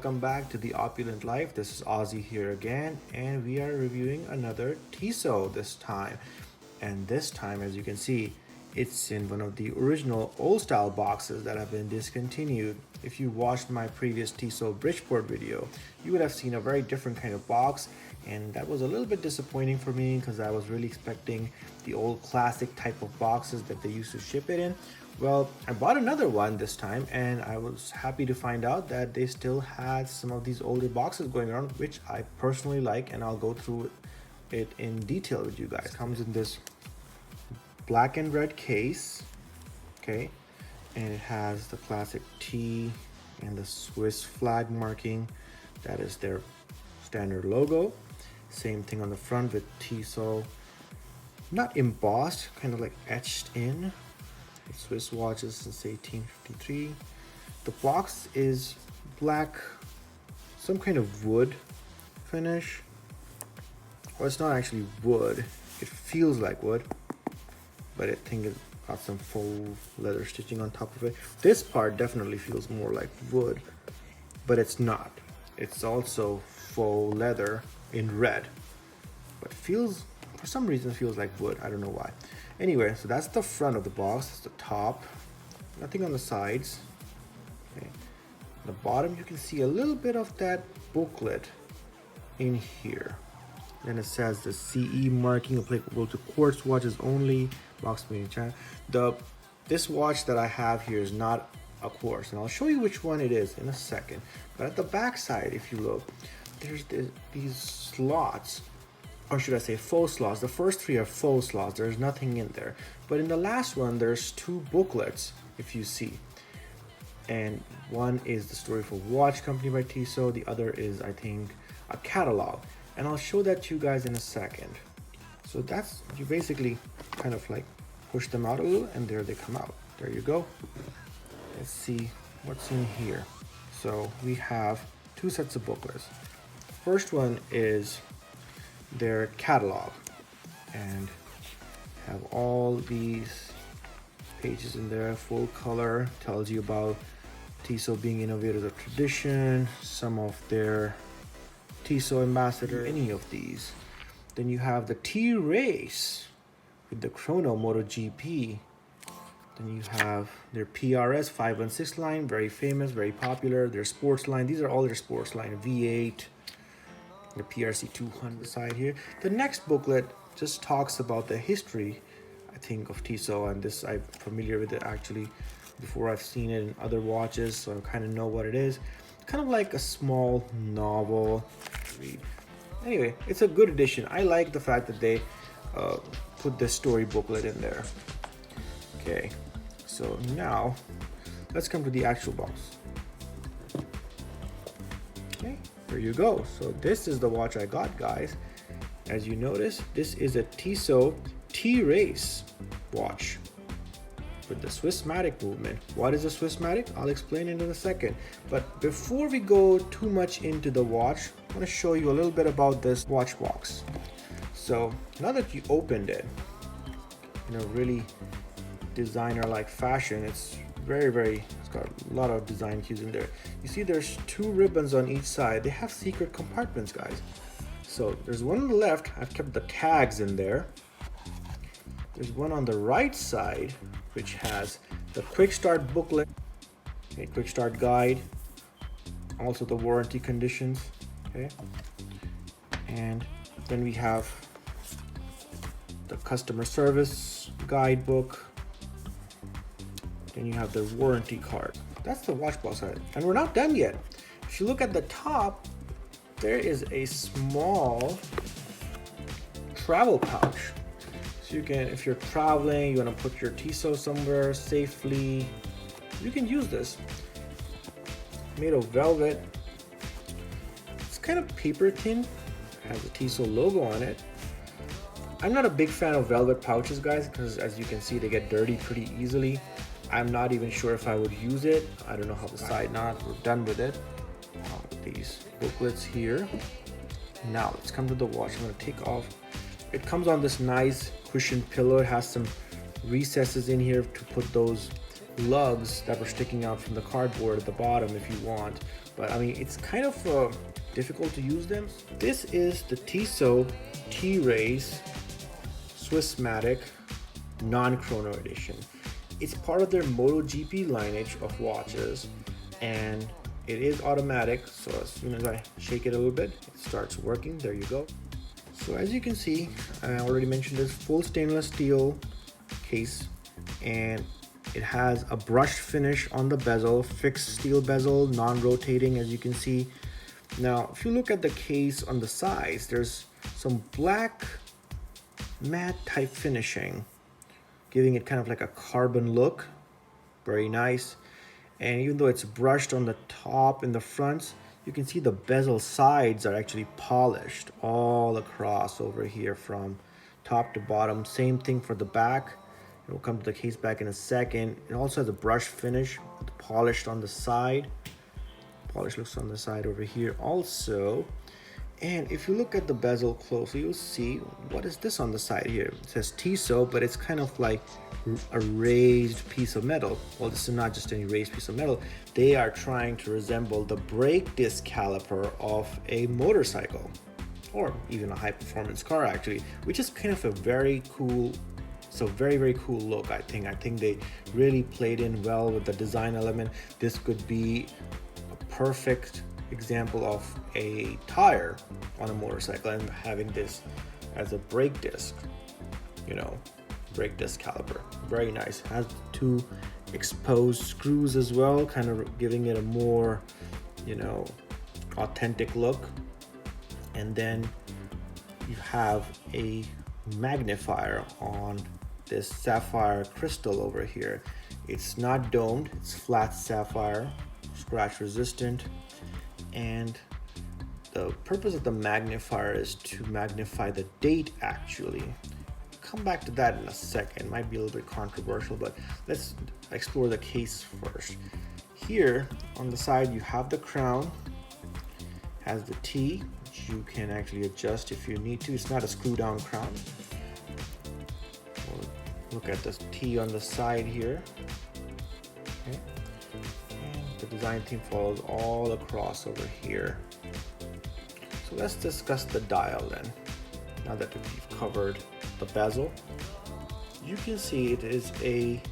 welcome back to the Opulent Life. This is Ozzy here again, and we are reviewing another Tissot this time. And this time, as you can see, it's in one of the original old style boxes that have been discontinued. If you watched my previous Tissot Bridgeport video, you would have seen a very different kind of box, and that was a little bit disappointing for me because I was really expecting the old classic type of boxes that they used to ship it in. Well, I bought another one this time, and I was happy to find out that they still had some of these older boxes going around, which I personally like, and I'll go through it in detail with you guys. It comes in this black and red case, okay, and it has the classic T and the Swiss flag marking. That is their standard logo. Same thing on the front with Tissot, not embossed, kind of like etched in. Swiss watches since 1853. The box is black, some kind of wood finish. Well, it's not actually wood. It feels like wood, but I think it got some faux leather stitching on top of it. This part definitely feels more like wood, but it's not. It's also faux leather in red, but feels, for some reason, feels like wood. I don't know why. Anyway, so that's the front of the box. That's the top. Nothing on the sides. Okay. The bottom, you can see a little bit of that booklet in here. Then it says the CE marking applicable to quartz watches only. Box made in China. This watch that I have here is not a quartz, and I'll show you which one it is in a second. But at the back side, if you look, there's these slots, or should I say faux slots. The first three are faux slots. There's nothing in there. But in the last one, there's two booklets, if you see. And one is the story for Watch Company by Tissot. The other is, I think, a catalog. And I'll show that to you guys in a second. So that's, you basically kind of like push them out a little, and there they come out. There you go. Let's see what's in here. So we have two sets of booklets. First one is their catalog, and have all these pages in there, full color, tells you about Tissot being innovators of tradition, some of their Tissot ambassador, any of these. Then you have the T Race with the Chrono MotoGP. Then you have their PRS 516 line, very famous, very popular. Their sports line, these are all their sports line, V8, the PRC 200 side here. The next booklet just talks about the history, I think, of Tissot, and this, I'm familiar with it actually before. I've seen it in other watches, so I kind of know what it is. Kind of like a small novel read. Anyway, it's a good edition. I like the fact that they put the story booklet in there. Okay, so now let's come to the actual box. Okay, there you go. So this is the watch I got, guys. As you notice, this is a Tissot T Race watch with the swissmatic movement. What is a swissmatic? I'll explain it in a second. But before we go too much into the watch, I want to show you a little bit about this watch box. So now that you opened it in a really designer-like fashion, it's it's got a lot of design cues in there. You see there's two ribbons on each side. They have secret compartments, guys. So there's one on the left. I've kept the tags in there. There's one on the right side, which has the quick start booklet, a quick start guide, also the warranty conditions, okay? And then we have the customer service guidebook. Then you have the warranty card. That's the watch box side. And we're not done yet. If you look at the top, there is a small travel pouch. So you can, if you're traveling, you want to put your Tissot somewhere safely, you can use this. Made of velvet. It's kind of paper thin. Has a Tissot logo on it. I'm not a big fan of velvet pouches, guys, because as you can see, they get dirty pretty easily. I'm not even sure if I would use it. I don't know how the side knot. We're done with it. These booklets here. Now let's come to the watch. I'm going to take off. It comes on this nice cushioned pillow. It has some recesses in here to put those lugs that were sticking out from the cardboard at the bottom if you want. but I mean, it's kind of difficult to use them. This is the Tissot T Race Swissmatic non-chrono edition. It's part of their MotoGP lineage of watches, and it is automatic, so as soon as I shake it a little bit, it starts working. There you go. So as you can see, I already mentioned this full stainless steel case, and it has a brushed finish on the bezel, fixed steel bezel, non-rotating, as you can see. Now, if you look at the case on the sides, there's some black matte type finishing, giving it kind of like a carbon look. Very nice. And even though it's brushed on the top and the fronts, you can see the bezel sides are actually polished all across over here from top to bottom. Same thing for the back. We'll come to the case back in a second. It also has a brush finish, polished on the side. Polish looks on the side over here also. And if you look at the bezel closely, you'll see, what is this on the side here? It says Tissot, but it's kind of like a raised piece of metal. Well, this is not just any raised piece of metal. They are trying to resemble the brake disc caliper of a motorcycle, or even a high performance car actually, which is kind of a very cool, so very cool look. I think they really played in well with the design element. This could be a perfect example of a tire on a motorcycle, and having this as a brake disc, you know, brake disc caliper. Very nice. It has two exposed screws as well, kind of giving it a more, you know, authentic look. And then you have a magnifier on this sapphire crystal over here. It's not domed, it's flat sapphire, scratch resistant. And the purpose of the magnifier is to magnify the date actually. Come back to that in a second. Might be a little bit controversial, but let's explore the case first. Here on the side you have the crown, has the T, which you can actually adjust if you need to. It's not a screw down crown. We'll look at this T on the side here. Okay. The design theme follows all across over here. So let's discuss the dial then. Now that we've covered the bezel, you can see it is a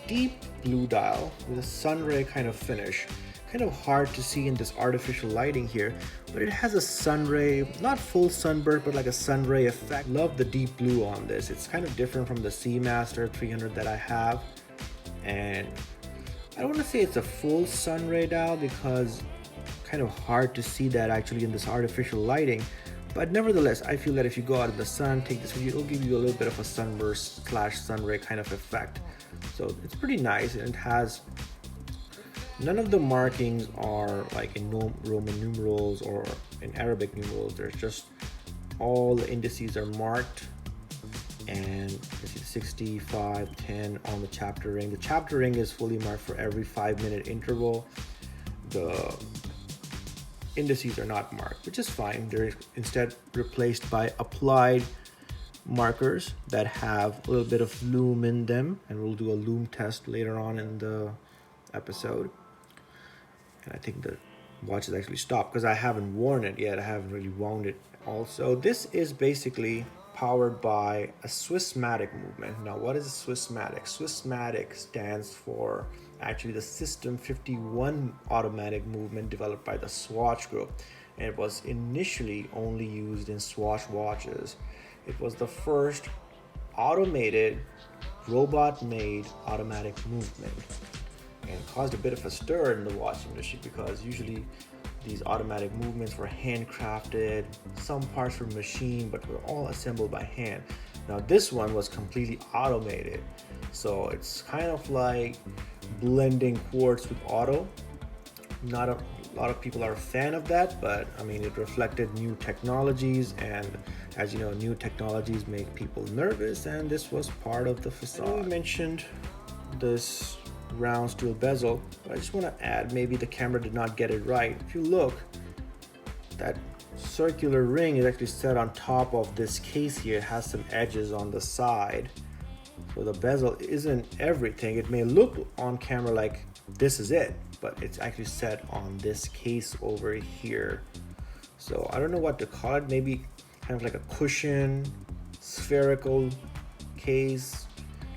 deep blue dial with a sunray kind of finish. Kind of hard to see in this artificial lighting here, but it has a sunray, not full sunburst, but like a sunray effect. Love the deep blue on this. It's kind of different from the Seamaster 300 that I have, and I don't want to say it's a full sunray dial because kind of hard to see that actually in this artificial lighting, but nevertheless I feel that if you go out in the sun, take this with you, it'll give you a little bit of a sunburst slash sunray kind of effect. So it's pretty nice, and it has none of the markings are like in Roman numerals or in Arabic numerals. There's just all the indices are marked, and you see 65, 10 on the chapter ring. The chapter ring is fully marked for every 5-minute interval. The indices are not marked, which is fine. They're instead replaced by applied markers that have a little bit of lume in them, and we'll do a lume test later on in the episode. And I think the watch is actually stopped because I haven't worn it yet. I haven't really wound it also. This is basically powered by a swissmatic movement. Now, what is a swissmatic? Swissmatic stands for actually the System 51 automatic movement developed by the Swatch group, and it was initially only used in Swatch watches. It was the first automated, robot-made automatic movement, and caused a bit of a stir in the watch industry because usually these automatic movements were handcrafted, some parts were machined, but were all assembled by hand. Now this one was completely automated, so it's kind of like blending quartz with auto. Not a lot of people are a fan of that, but I mean, it reflected new technologies, and as you know, new technologies make people nervous, and this was part of the facade. We mentioned this round steel bezel, but I just want to add, maybe the camera did not get it right. If you look, that circular ring is actually set on top of this case here. It has some edges on the side, so the bezel isn't everything. It may look on camera like this is it, but it's actually set on this case over here. So I don't know what to call it, maybe kind of like a cushion, spherical case.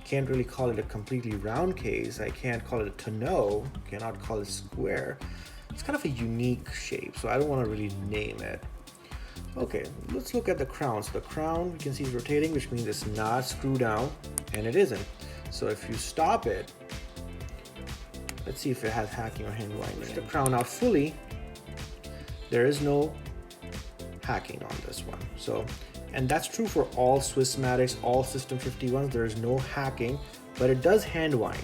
Can't really call it a completely round case. I can't call it a tonneau, cannot call it square. It's kind of a unique shape, so I don't want to really name it. Okay, let's look at the crown. So the crown, you can see is rotating, which means it's not screwed down, and it isn't. So if you stop it, let's see if it has hacking or hand winding. Push the crown out fully, there is no hacking on this one. So, and that's true for all Swissmatics, all System 51s. There is no hacking, but it does hand wind.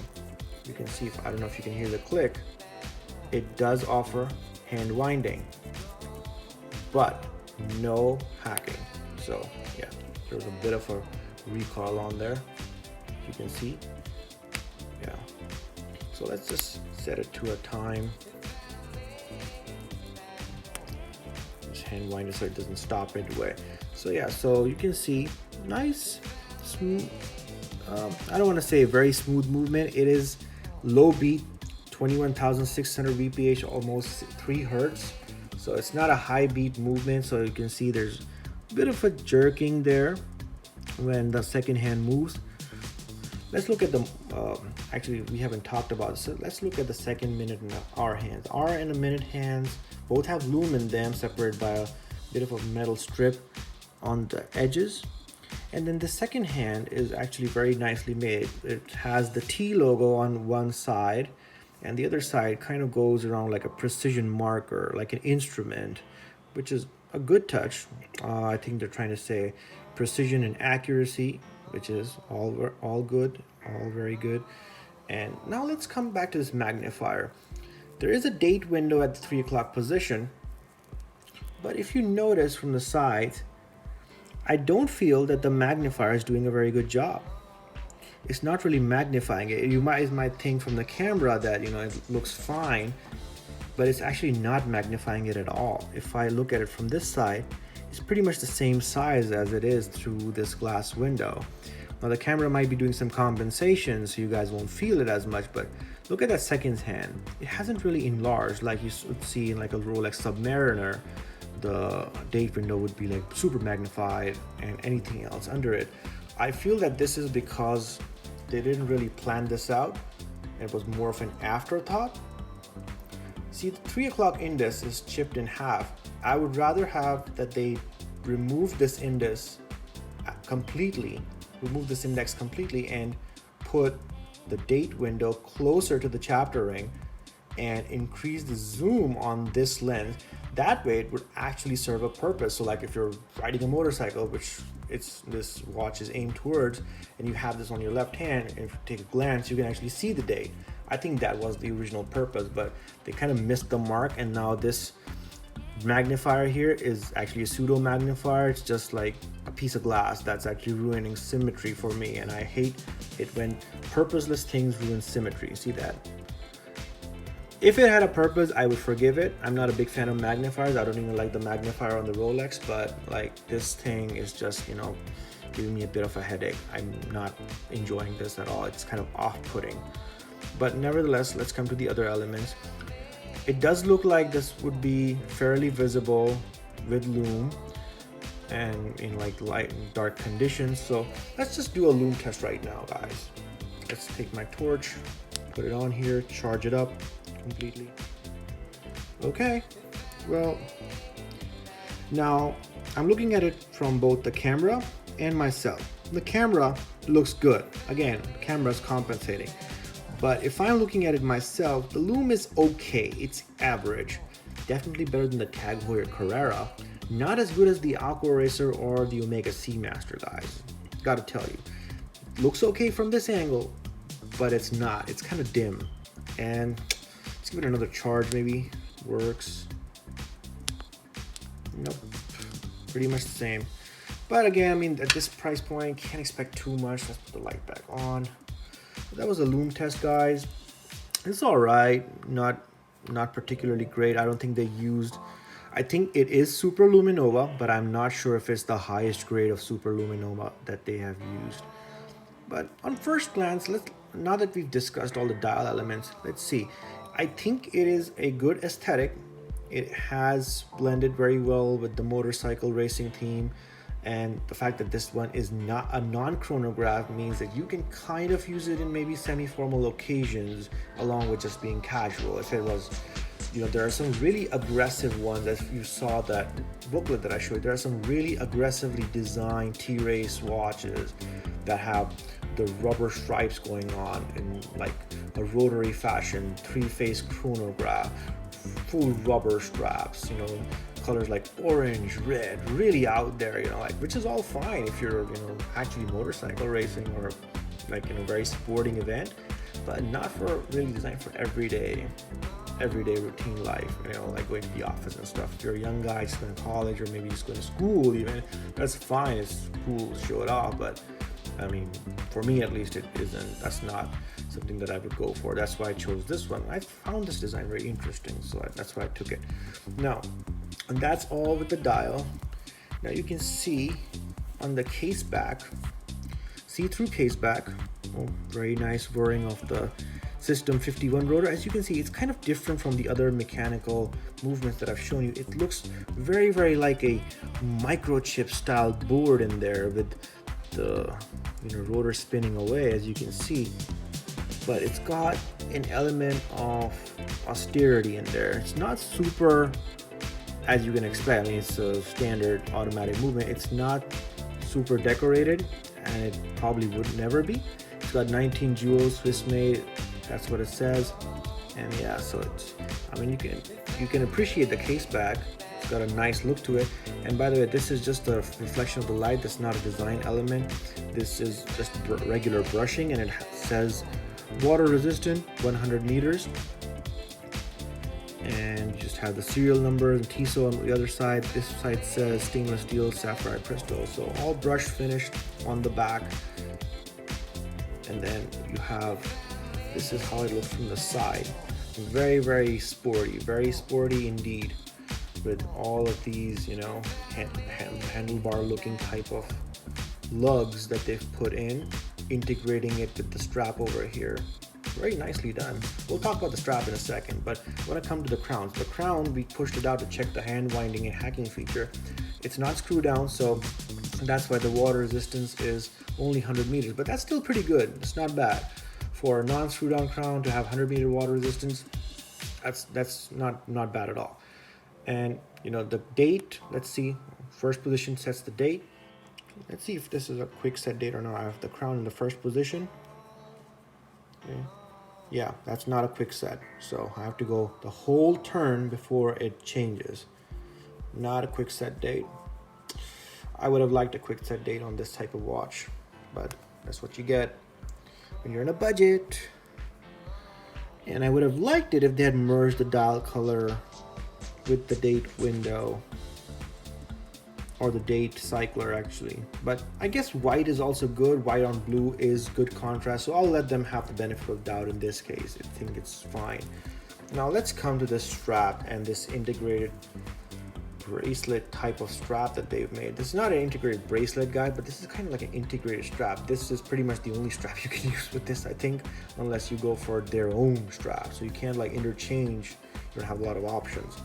You can see, I don't know if you can hear the click. It does offer hand winding, but no hacking. So yeah, there's a bit of a recoil on there, you can see. Yeah, so let's just set it to a time. Just hand wind it so it doesn't stop midway. So yeah, so you can see nice smooth, I don't want to say a very smooth movement. It is low beat, 21,600 VPH, almost 3 Hertz. So it's not a high beat movement. So you can see there's a bit of a jerking there when the second hand moves. Let's look at the, actually we haven't talked about it. So let's look at the second minute and hour hands. Hour and a minute hands both have Lume in them, separated by a bit of a metal strip on the edges. And then the second hand is actually very nicely made. It has the T logo on one side, and the other side kind of goes around like a precision marker, like an instrument, which is a good touch. I think they're trying to say precision and accuracy, which is all good, all very good. And now let's come back to this magnifier. There is a date window at the 3 o'clock position, but if you notice from the sides, I don't feel that the magnifier is doing a very good job. It's not really magnifying it. You might think from the camera that, you know, it looks fine, but it's actually not magnifying it at all. If I look at it from this side, it's pretty much the same size as it is through this glass window. Now the camera might be doing some compensation, so you guys won't feel it as much, but look at that second hand. It hasn't really enlarged like you would see in like a Rolex Submariner. The date window would be like super magnified and anything else under it. I feel that this is because they didn't really plan this out. It was more of an afterthought. See, the 3 o'clock index is chipped in half. I would rather have that they remove this index completely, and put the date window closer to the chapter ring and increase the zoom on this lens. That way it would actually serve a purpose. So like if you're riding a motorcycle, which this watch is aimed towards, and you have this on your left hand, and if you take a glance, you can actually see the date. I think that was the original purpose, but they kind of missed the mark, and now this magnifier here is actually a pseudo magnifier. It's just like a piece of glass that's actually ruining symmetry for me, and I hate it when purposeless things ruin symmetry. See that? If it had a purpose, I would forgive it. I'm not a big fan of magnifiers. I don't even like the magnifier on the Rolex, but like this thing is just, you know, giving me a bit of a headache. I'm not enjoying this at all. It's kind of off-putting. But nevertheless, let's come to the other elements. It does look like this would be fairly visible with Lume and in like light and dark conditions. So let's just do a Lume test right now, guys. Let's take my torch, put it on here, charge it up completely. Okay, well, now I'm looking at it from both the camera and myself. The camera looks good. Again, the camera is compensating. But if I'm looking at it myself, the Lume is okay. It's average. Definitely better than the Tag Heuer Carrera. Not as good as the Aqua Racer or the Omega Seamaster, guys. Gotta tell you. It looks okay from this angle, but it's not. It's kind of dim. And let's give it another charge, maybe. Works. Nope. Pretty much the same. But again, I mean, at this price point, can't expect too much. Let's put the light back on. That was a Lume test, guys. It's all right, not particularly great. I don't think they used, I think it is Super Luminova, but I'm not sure if it's the highest grade of Super Luminova that they have used. But on first glance, now that we've discussed all the dial elements, let's see. I think it is a good aesthetic. It has blended very well with the motorcycle racing theme, and the fact that this one is not a non-chronograph means that you can kind of use it in maybe semi-formal occasions along with just being casual. If it was, there are some really aggressive ones. As you saw that booklet that I showed, there are some really aggressively designed T Race watches that have the rubber stripes going on in like a rotary fashion, 3-phase chronograph, full rubber straps, colors like orange, red, really out there, which is all fine if you're, actually motorcycle racing or like in a very sporting event, but not for really designed for everyday routine life, like going to the office and stuff. If you're a young guy just going to college or maybe just going to school even, that's fine. It's cool to show it off, but I mean, for me at least, that's not something that I would go for. That's why I chose this one. I found this design very interesting, so that's why I took it. Now, and that's all with the dial. Now you can see on the case back, see-through case back, very nice whirring of the System 51 rotor. As you can see, it's kind of different from the other mechanical movements that I've shown you. It looks very, very like a microchip style board in there with the rotor spinning away, as you can see, but it's got an element of austerity in there. It's not super, as you can expect. I mean, it's a standard automatic movement. It's not super decorated, and it probably would never be. It's got 19 jewels, Swissmade, that's what it says. And yeah, so it's, I mean, you can appreciate the case back. It's got a nice look to it. And by the way, this is just a reflection of the light. That's not a design element. This is just regular brushing, and it says water resistant, 100 meters. And you just have the serial number and Tissot on the other side. This side says stainless steel sapphire crystal. So all brush finished on the back. And then you have, this is how it looks from the side. Very, very sporty indeed, with all of these, handlebar looking type of lugs that they've put in, integrating it with the strap over here. Very nicely done. We'll talk about the strap in a second, but when I come to the crowns, we pushed it out to check the hand winding and hacking feature. It's not screwed down, so that's why the water resistance is only 100 meters, but that's still pretty good. It's not bad. For a non-screw down crown to have 100 meter water resistance, that's not bad at all. And the date, let's see, first position sets the date. Let's see if this is a quick set date or not. I have the crown in the first position. Okay. Yeah, that's not a quick set, so I have to go the whole turn before it changes. Not a quick set date. I would have liked a quick set date on this type of watch, but that's what you get when you're in a budget. And I would have liked it if they had merged the dial color with the date window, or the date cycler actually. But I guess white is also good. White on blue is good contrast, so I'll let them have the benefit of doubt in this case. I think it's fine. Now let's come to this strap and this integrated bracelet type of strap that they've made. This is not an integrated bracelet guide, but this is kind of like an integrated strap. This is pretty much the only strap you can use with this, I think, unless you go for their own strap. So you can't like interchange. You don't have a lot of options.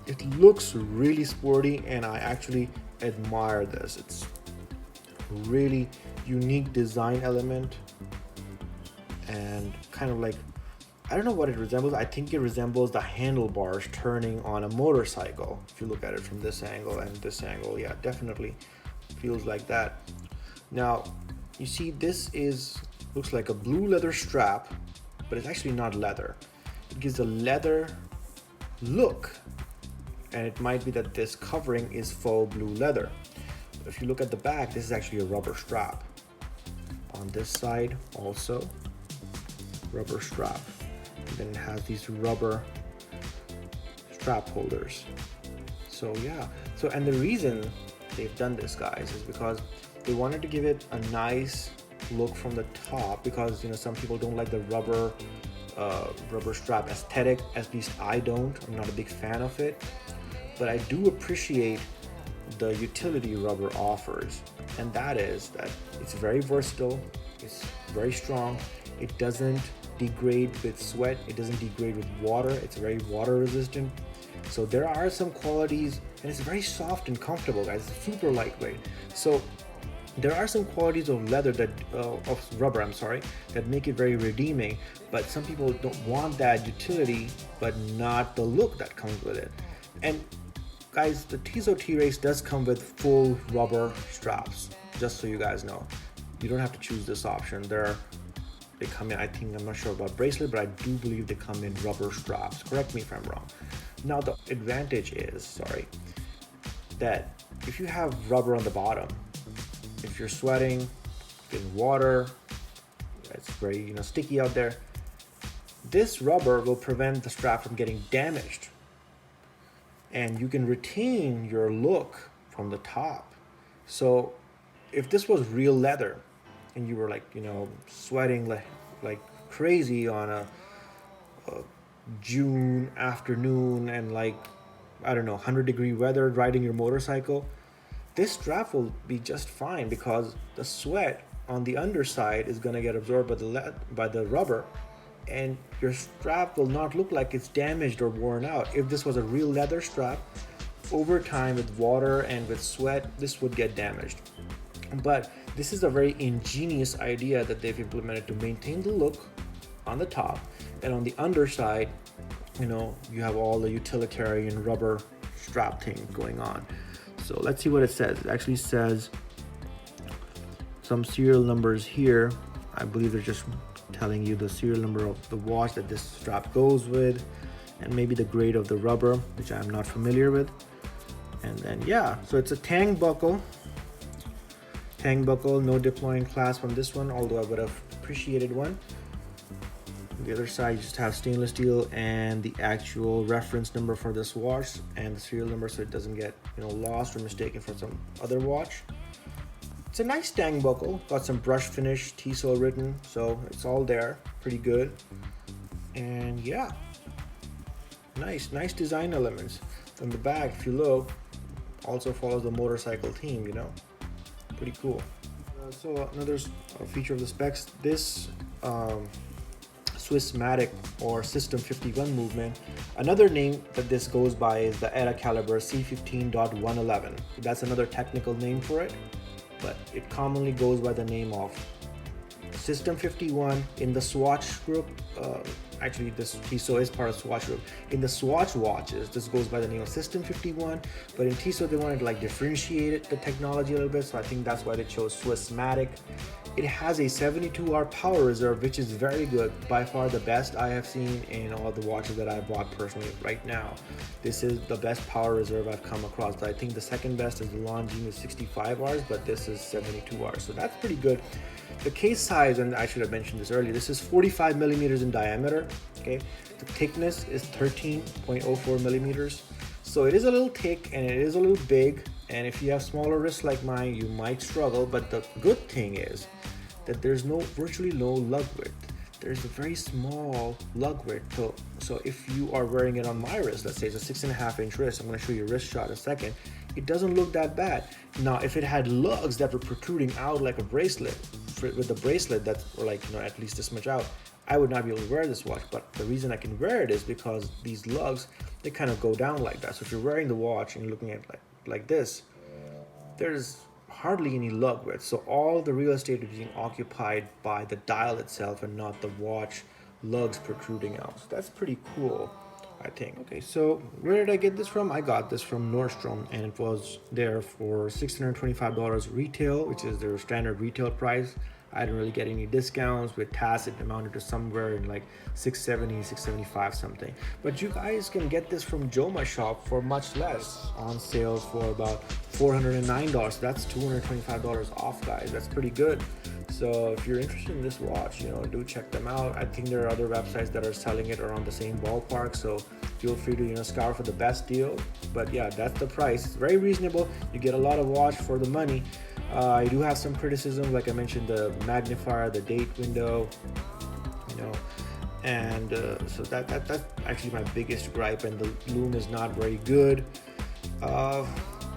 It looks really sporty, and I actually admire this. It's a really unique design element, and kind of like, I don't know what it resembles. I think it resembles the handlebars turning on a motorcycle. If you look at it from this angle and this angle, yeah, definitely feels like that. Now, you see this looks like a blue leather strap, but it's actually not leather. It gives a leather look, and it might be that this covering is faux blue leather. But if you look at the back, this is actually a rubber strap. On this side also, rubber strap. And then it has these rubber strap holders. So yeah, and the reason they've done this, guys, is because they wanted to give it a nice look from the top, because some people don't like the rubber strap aesthetic. At least I don't. I'm not a big fan of it, but I do appreciate the utility rubber offers, and that is that it's very versatile, it's very strong, it doesn't degrade with sweat, it doesn't degrade with water, it's very water resistant. So there are some qualities, and it's very soft and comfortable, guys. It's super lightweight. So there are some qualities of leather that of rubber, I'm sorry, that make it very redeeming, but some people don't want that utility but not the look that comes with it. And guys, the Tissot T Race does come with full rubber straps, just so you guys know. You don't have to choose this option. They come in, I think, I'm not sure about bracelet, but I do believe they come in rubber straps. Correct me if I'm wrong. Now the advantage is, that if you have rubber on the bottom, if you're sweating, getting water, it's very sticky out there, this rubber will prevent the strap from getting damaged. And you can retain your look from the top. So if this was real leather and you were sweating like crazy on a June afternoon and I don't know, 100-degree weather, riding your motorcycle, this strap will be just fine because the sweat on the underside is going to get absorbed by the rubber, and your strap will not look like it's damaged or worn out. If this was a real leather strap, over time with water and with sweat, this would get damaged. But this is a very ingenious idea that they've implemented to maintain the look on the top, and on the underside, you have all the utilitarian rubber strap thing going on. So let's see what it says. It actually says some serial numbers here. I believe they're just telling you the serial number of the watch that this strap goes with, and maybe the grade of the rubber, which I'm not familiar with. And then so it's a tang buckle, no deploying clasp on this one, although I would have appreciated one. On the other side, you just have stainless steel and the actual reference number for this watch and the serial number, so it doesn't get lost or mistaken for some other watch. It's a nice tang buckle, got some brush finish, Tissot written, so it's all there, pretty good. And nice design elements. From the back, if you look, also follows the motorcycle theme, pretty cool. So another feature of the specs, this swissmatic or System 51 movement. Another name that this goes by is the ERA caliber C15.111. That's another technical name for it, but it commonly goes by the name of System 51 in the swatch group. Actually, this Tissot is part of swatch group. In the swatch watches, this goes by the name of System 51, but in Tissot they wanted to differentiate the technology a little bit, so I think that's why they chose swissmatic. It has a 72-hour power reserve, which is very good, by far the best I have seen in all the watches that I bought personally right now. This is the best power reserve I've come across. I think the second best is the Longines with 65 hours, but this is 72 hours, so that's pretty good. The case size, and I should have mentioned this earlier, this is 45 millimeters in diameter. Okay, the thickness is 13.04 millimeters, so it is a little thick and it is a little big, and if you have smaller wrists like mine, you might struggle. But the good thing is that there's virtually no lug width. There's a very small lug width. So if you are wearing it on my wrist, let's say it's a 6.5-inch wrist, I'm going to show you a wrist shot in a second, it doesn't look that bad. Now if it had lugs that were protruding out like a bracelet, with the bracelet that's at least this much out, I would not be able to wear this watch. But the reason I can wear it is because these lugs, they kind of go down like that. So if you're wearing the watch and you're looking at like this, there's hardly any lug width. So all the real estate is being occupied by the dial itself and not the watch lugs protruding out. So that's pretty cool, I think. Okay, so where did I get this from? I got this from Nordstrom, and it was there for $625 retail, which is their standard retail price. I didn't really get any discounts. With TAS, it amounted to somewhere in $670, $675 something. But you guys can get this from Jomashop for much less, on sale for about $409. So that's $225 off, guys. That's pretty good. So if you're interested in this watch, do check them out. I think there are other websites that are selling it around the same ballpark, so feel free to scour for the best deal. But yeah, that's the price. It's very reasonable. You get a lot of watch for the money. I do have some criticism, like I mentioned, the magnifier, the date window, and so that's actually my biggest gripe. And the Lume is not very good.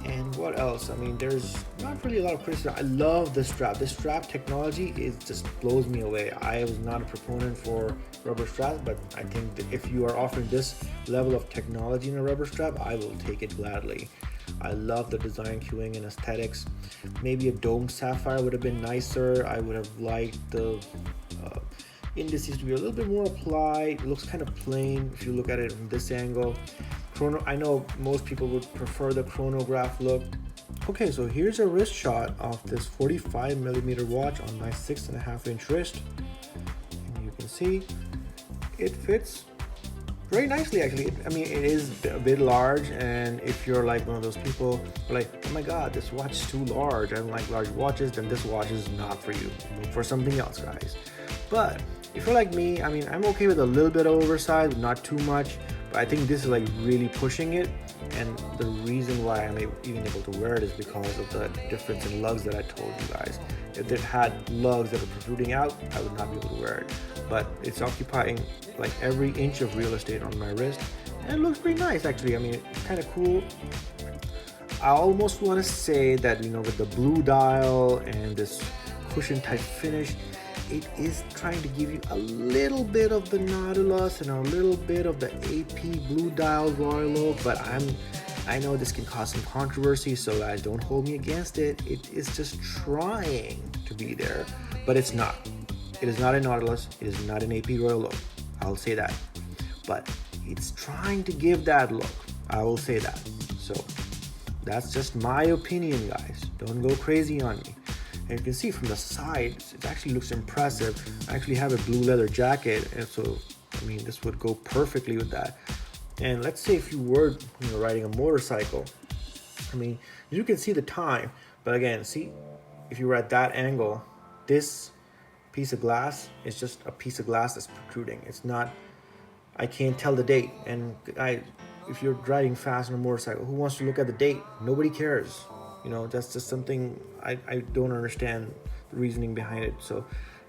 And what else? I mean, there's not really a lot of criticism. I love the strap. This strap technology is just blows me away. I was not a proponent for rubber straps, but I think that if you are offering this level of technology in a rubber strap, I will take it gladly. I love the design cueing and aesthetics. Maybe a domed sapphire would have been nicer. I would have liked the indices to be a little bit more applied. It looks kind of plain if you look at it from this angle. I know most people would prefer the chronograph look. Okay, so here's a wrist shot of this 45mm watch on my 6.5-inch wrist. And you can see it fits very nicely actually. I mean, it is a bit large, and if you're like one of those people who are like, oh my god, this watch is too large, I don't like large watches, then this watch is not for you. Look for something else, guys. But if you're like me, I mean, I'm okay with a little bit of oversized, not too much. But I think this is like really pushing it, and the reason why I'm even able to wear it is because of the difference in lugs that I told you guys. If it had lugs that are protruding out, I would not be able to wear it. But it's occupying like every inch of real estate on my wrist, and it looks pretty nice actually. I mean, it's kind of cool. I almost want to say that, you know, with the blue dial and this cushion type finish, it is trying to give you a little bit of the Nautilus and a little bit of the AP blue dial royal oak, but I know this can cause some controversy, so guys, don't hold me against it. It is just trying to be there, but it's not. It is not a Nautilus. It is not an AP royal oak. I'll say that, but it's trying to give that look. I will say that. So that's just my opinion, guys. Don't go crazy on me. And you can see from the sides, it actually looks impressive. I actually have a blue leather jacket, and so, I mean, this would go perfectly with that. And let's say if you were, you know, riding a motorcycle, I mean, you can see the time, but again, see, if you were at that angle, this piece of glass is just a piece of glass that's protruding. It's not, I can't tell the date. And if you're driving fast on a motorcycle, who wants to look at the date? Nobody cares. You know, that's just something I don't understand the reasoning behind it. So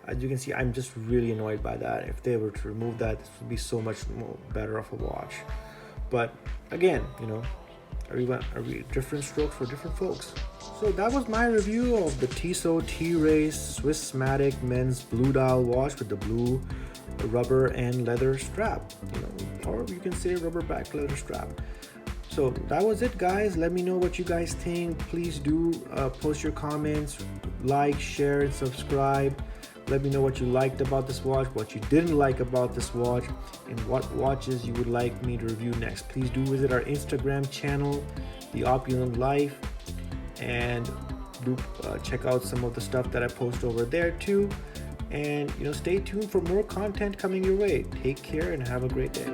as you can see, I'm just really annoyed by that. If they were to remove that, this would be so much more better of a watch. But again, you know, every different strokes for different folks. So that was my review of the Tissot T Race Swissmatic men's blue dial watch with the blue rubber and leather strap, you know, or you can say rubber back leather strap. So that was it, guys. Let me know what you guys think. Please do post your comments, like, share, and subscribe. Let me know what you liked about this watch, what you didn't like about this watch, and what watches you would like me to review next. Please do visit our Instagram channel, The Opulent Life, and do check out some of the stuff that I post over there too. And, you know, stay tuned for more content coming your way. Take care and have a great day.